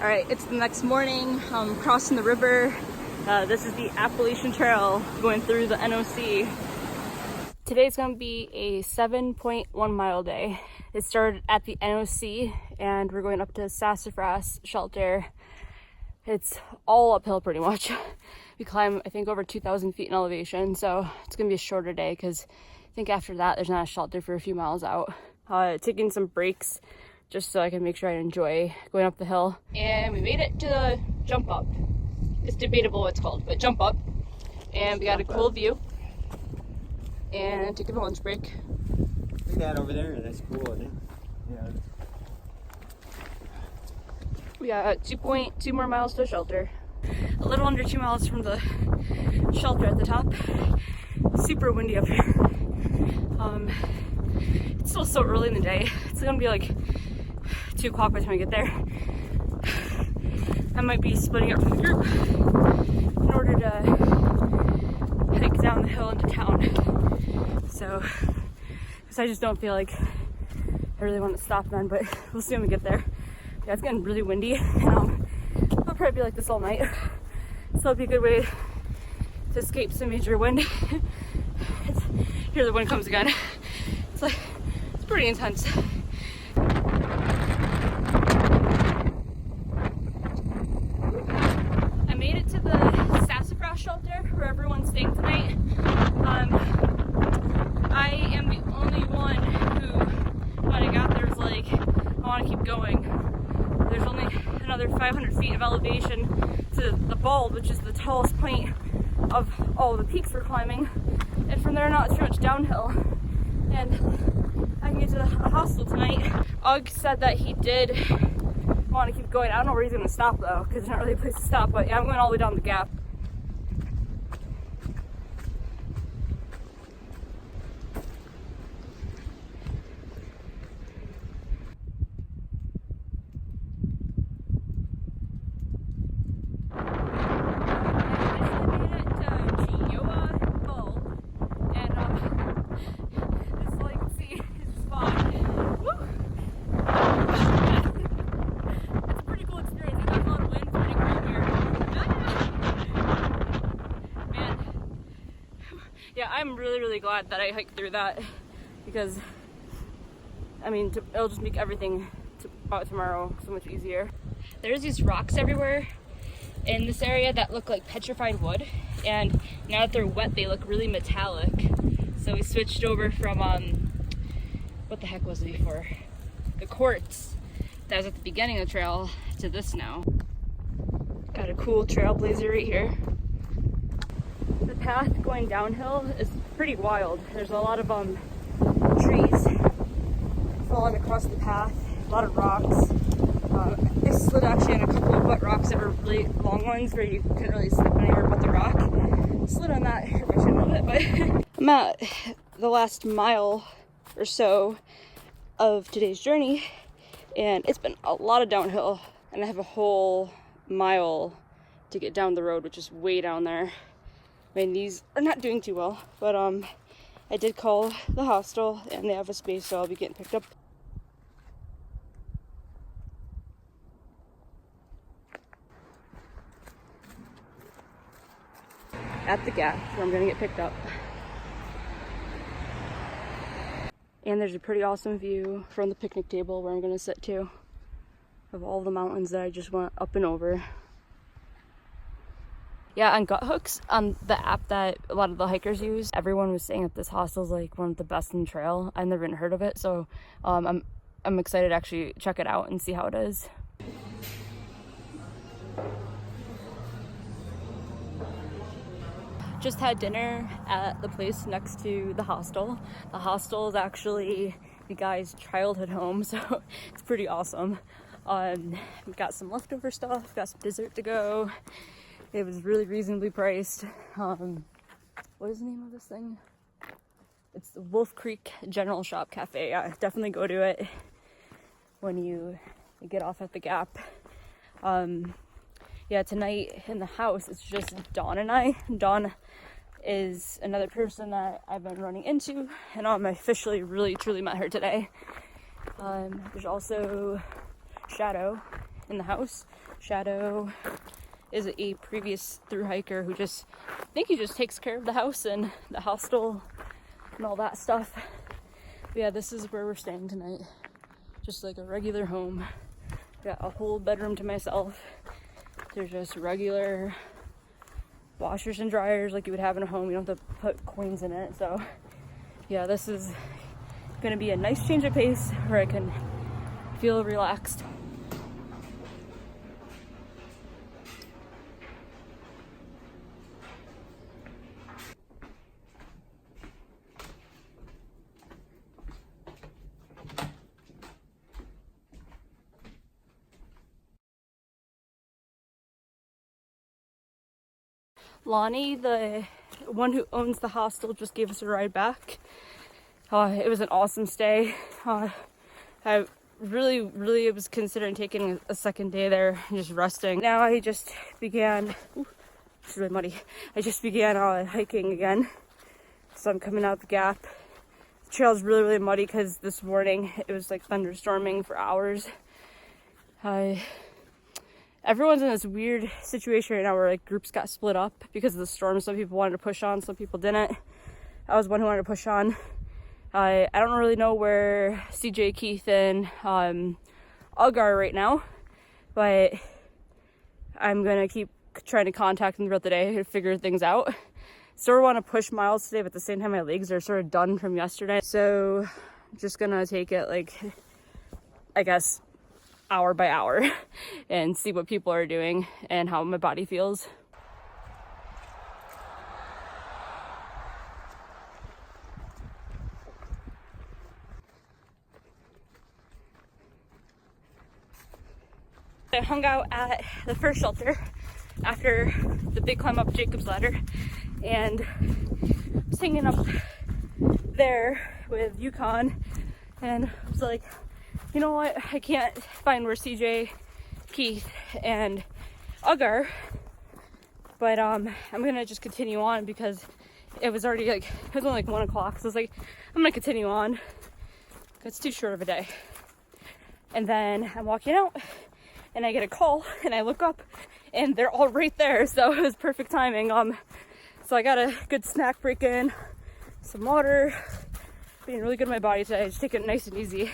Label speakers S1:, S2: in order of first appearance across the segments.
S1: All right, it's the next morning. I'm crossing the river. This is the Appalachian Trail going through the NOC. Today's gonna be a 7.1 mile day. It started at the NOC and we're going up to Sassafras Shelter. It's all uphill pretty much. We climb, I think, over 2,000 feet in elevation, so it's gonna be a shorter day because I think after that there's not a shelter for a few miles out. Taking some breaks just so I can make sure I enjoy going up the hill. And we made it to the jump up. It's debatable what it's called, but jump up. And we got a cool view. And taking a lunch break.
S2: Look at that over there, that's cool, isn't it? Yeah.
S1: We got 2.2 more miles to shelter. A little under 2 miles from the shelter at the top. Super windy up here. It's still so early in the day. It's gonna be like 2 o'clock by the time I get there. I might be splitting up from the group in order to hike down the hill into town. So, because I just don't feel like I really want to stop then, but we'll see when we get there. Yeah, it's getting really windy, and I'll probably be like this all night. So it'll be a good way to escape some major wind. Here the wind comes again. It's pretty intense. I made it to the Sassafras Shelter where everyone's staying tonight. I am the only one who, when I got there, was like, I want to keep going. There's only another 500 feet of elevation to the Bald, which is the tallest point of all the peaks we're climbing. And from there, not too much downhill. And I can get to the hostel tonight. Ugg said that he did want to keep going. I don't know where he's going to stop though, because there's not really a place to stop. But yeah, I'm going all the way down the gap. Yeah, I'm really glad that I hiked through that, because I mean, it'll just make everything about tomorrow so much easier. There's these rocks everywhere in this area that look like petrified wood, and now that they're wet they look really metallic. So we switched over from what the heck was it before? The quartz that was at the beginning of the trail to this now. Got a cool trailblazer right here. The path going downhill is pretty wild. There's a lot of trees falling across the path, a lot of rocks. I slid actually on a couple of wet rocks that were really long ones where you couldn't really slip anywhere but the rock. Slid on that, hurt my chin a little bit, but I'm at the last mile or so of today's journey, and it's been a lot of downhill, and I have a whole mile to get down the road, which is way down there. My knees are not doing too well, but I did call the hostel and they have a space, so I'll be getting picked up. At the gap where I'm gonna get picked up. And there's a pretty awesome view from the picnic table where I'm gonna sit too, of all the mountains that I just went up and over. Yeah, on Guthooks, on the app that a lot of the hikers use, everyone was saying that this hostel is like one of the best in the trail. I've never even heard of it, so I'm excited to actually check it out and see how it is. Just had dinner at the place next to the hostel. The hostel is actually the guy's childhood home, so it's pretty awesome. We got some leftover stuff, got some dessert to go. It was really reasonably priced. What is the name of this thing? It's the Wolf Creek General Shop Cafe. Yeah, definitely go to it when you get off at the Gap. Yeah, tonight in the house, it's just Dawn and I. Dawn is another person that I've been running into, and I officially really truly met her today. There's also Shadow in the house. Shadow is a previous thru hiker who just, I think he just takes care of the house and the hostel and all that stuff. But yeah, this is where we're staying tonight. Just like a regular home. Got a whole bedroom to myself. There's just regular washers and dryers like you would have in a home. You don't have to put coins in it. So yeah, this is gonna be a nice change of pace where I can feel relaxed. Lonnie, the one who owns the hostel, just gave us a ride back. It was an awesome stay. I really was considering taking a second day there and just resting. Now I just began, it's really muddy. I just began hiking again. So I'm coming out the gap. The trail's really muddy because this morning it was like thunderstorming for hours. Everyone's in this weird situation right now where like groups got split up because of the storm. Some people wanted to push on, some people didn't. I was one who wanted to push on. I don't really know where CJ, Keith, and Ugg are right now, but I'm gonna keep trying to contact them throughout the day to figure things out. Sort of want to push miles today, but at the same time my legs are sort of done from yesterday. So I'm just gonna take it like, I guess, hour by hour and see what people are doing and how my body feels. I hung out at the first shelter after the big climb up Jacob's ladder, and I was hanging up there with Yukon, and I was like, you know what, I can't find where CJ, Keith, and Ugg are, but I'm gonna just continue on because it was already like, it was only like 1 o'clock, so I was like, I'm gonna continue on. It's too short of a day. And then I'm walking out and I get a call and I look up and they're all right there, so it was perfect timing. So I got a good snack break in, some water, being really good in my body today. Just take it nice and easy.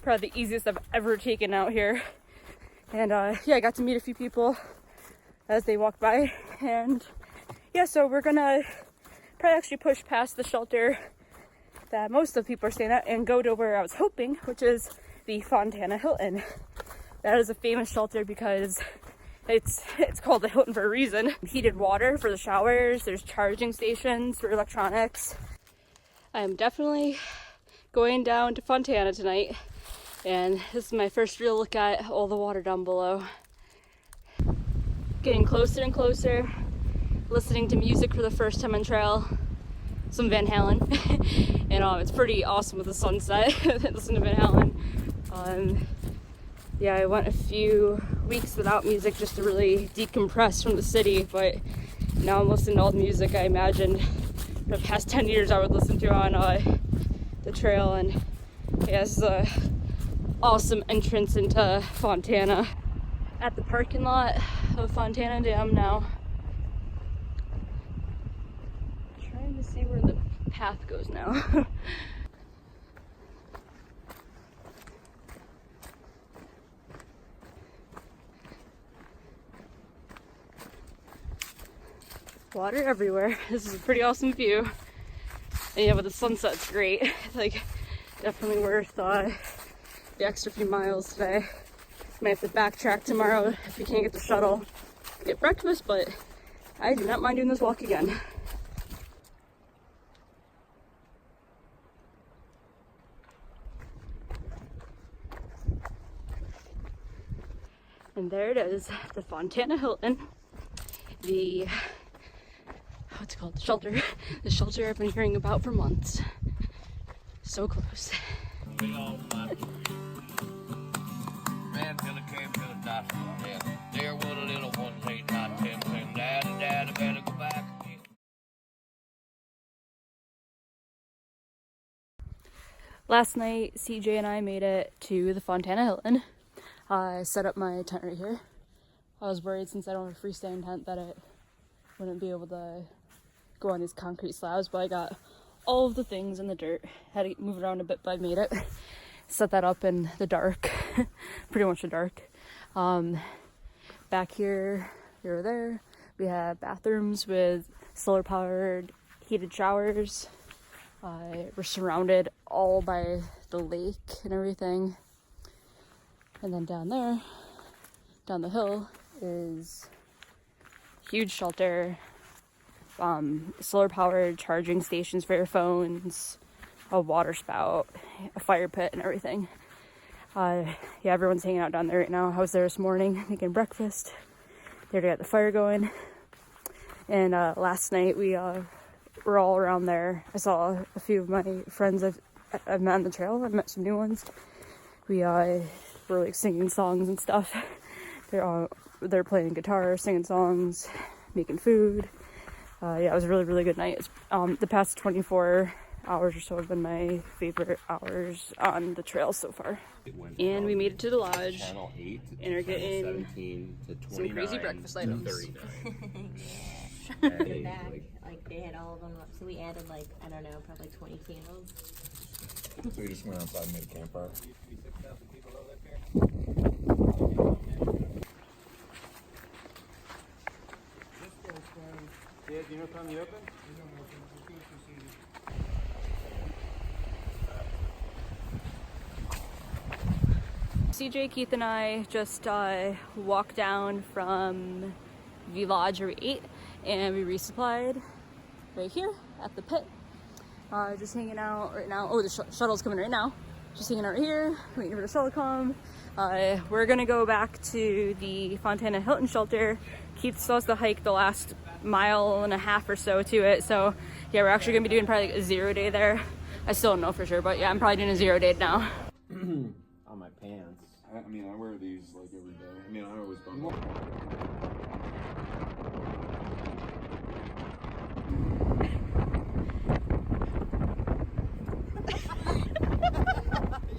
S1: Probably the easiest I've ever taken out here. And yeah, I got to meet a few people as they walked by, and yeah, so we're gonna probably actually push past the shelter that most of the people are staying at and go to where I was hoping, which is the Fontana Hilton. That is a famous shelter because it's called the Hilton for a reason. Heated water for the showers, there's charging stations for electronics. I am definitely going down to Fontana tonight, and this is my first real look at all the water down below. Getting closer and closer, listening to music for the first time on trail, some Van Halen, and it's pretty awesome with the sunset. Listen to Van Halen. Yeah, I went a few weeks without music just to really decompress from the city, but now I'm listening to all the music I imagined for the past 10 years I would listen to on the trail. And yeah, this is a awesome entrance into Fontana. At the parking lot of Fontana Dam now. Trying to see where the path goes now. Water everywhere. This is a pretty awesome view. And yeah, but the sunset's great. Like, definitely worth the extra few miles today. Might have to backtrack tomorrow if we can't get the shuttle to get breakfast, but I do not mind doing this walk again. And there it is, the Fontana Hilton. The what's it called? The shelter I've been hearing about for months. So close. There was a little 1, 8, 9, 10, saying, Daddy, better go back. Last night, CJ and I made it to the Fontana Hilton. I set up my tent right here. I was worried since I don't have a freestanding tent that it wouldn't be able to go on these concrete slabs, but I got all of the things in the dirt. Had to move it around a bit, but I made it. Set that up in the dark, pretty much the dark. Back here, over there, we have bathrooms with solar powered heated showers. We're surrounded all by the lake and everything. And then down there, down the hill, is huge shelter, solar powered charging stations for your phones, a water spout, a fire pit, and everything. Yeah, everyone's hanging out down there right now. I was there this morning making breakfast, there to get the fire going. And last night we were all around there. I saw a few of my friends I've met on the trail. I've met some new ones. We were like singing songs and stuff. They're playing guitar, singing songs, making food. Yeah, it was a really, really good night. The past 24 hours or so have been my favorite hours on the trail so far. And we made it to the lodge and are getting some crazy breakfast items.
S3: The back, like they had all of them up, so we added like, I don't know, probably 20 candles.
S4: So we just went outside and made a campfire.
S1: CJ, Keith, and I just walked down from the lodge where we ate, and we resupplied right here at the pit. Just hanging out right now. Oh, the shuttle's coming right now. Just hanging out right here, waiting for the shuttle to come. We're gonna go back to the Fontana Hilton shelter. Keith still has to hike the last mile and a half or so to it. So yeah, we're actually gonna be doing probably like a 0 day there. I still don't know for sure, but yeah, I'm probably doing a 0 day now.
S2: On my pants.
S4: I mean, I wear these like every day. I mean, I always bundle.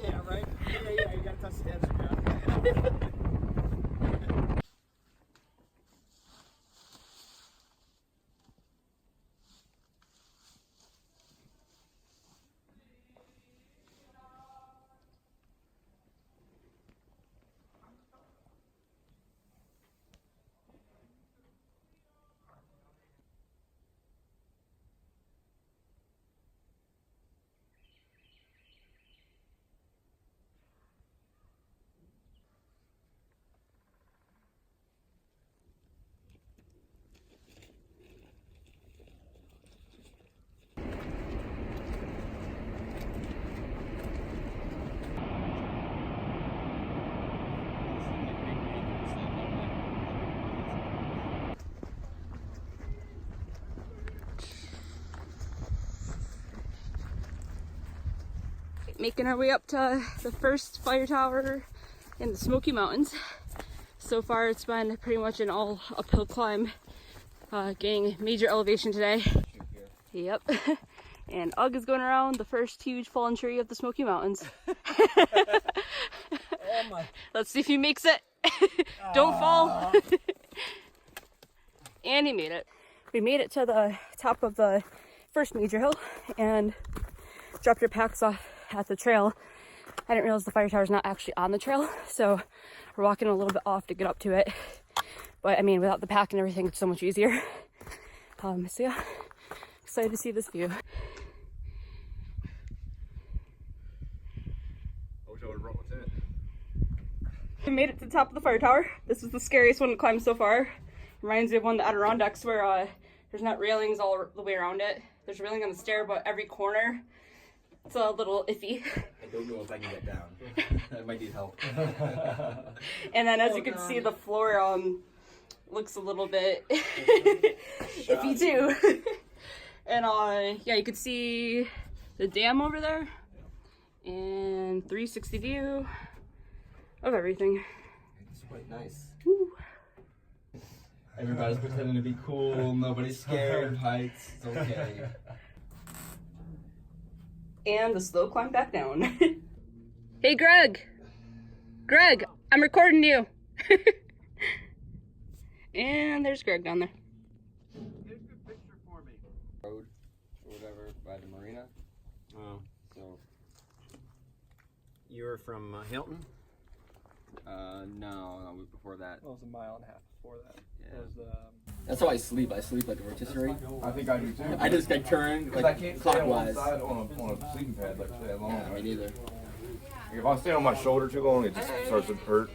S2: Yeah, right? Yeah, you gotta touch the edge of the ground.
S1: Making our way up to the first fire tower in the Smoky Mountains. So far it's been pretty much an all uphill climb, getting major elevation today. Yep. And Ugg is going around the first huge fallen tree of the Smoky Mountains.
S2: Oh my.
S1: Let's see if he makes it. Don't fall. And he made it. We made it to the top of the first major hill and dropped your packs off at the trail. I didn't realize the fire tower is not actually on the trail, so we're walking a little bit off to get up to it. But I mean, without the pack and everything, it's so much easier. So yeah, excited to see this view.
S4: I wish I would have brought my tent.
S1: We made it to the top of the fire tower. This is the scariest one to climb so far. Reminds me of one of the Adirondacks where there's not railings all the way around it. There's a railing on the stair, but every corner, it's a little iffy.
S2: I don't know if I can get down. I might need help.
S1: And then as you can see, the floor looks a little bit iffy too. And yeah, you could see the dam over there and 360 view of everything.
S2: It's quite nice.
S1: Woo.
S2: Everybody's pretending to be cool. Nobody's scared of heights. It's okay. And the slow climb back down. Hey, Greg. Greg,
S1: I'm recording you. And there's Greg down there.
S2: Get a good picture for me.
S5: Road or whatever by the marina.
S2: Oh,
S5: So
S2: you were from Hilton?
S5: no, before that.
S6: Well, it was a mile and a half before that.
S5: Yeah.
S6: It was,
S5: That's how I sleep. I sleep like a rotisserie.
S4: I think I do too.
S5: I just get turned
S4: Because
S5: like
S4: I can't stay on one
S5: clockwise.
S4: side on a sleeping pad like that long.
S5: Yeah, me neither.
S4: If I stay on my shoulder too long, it just starts to hurt.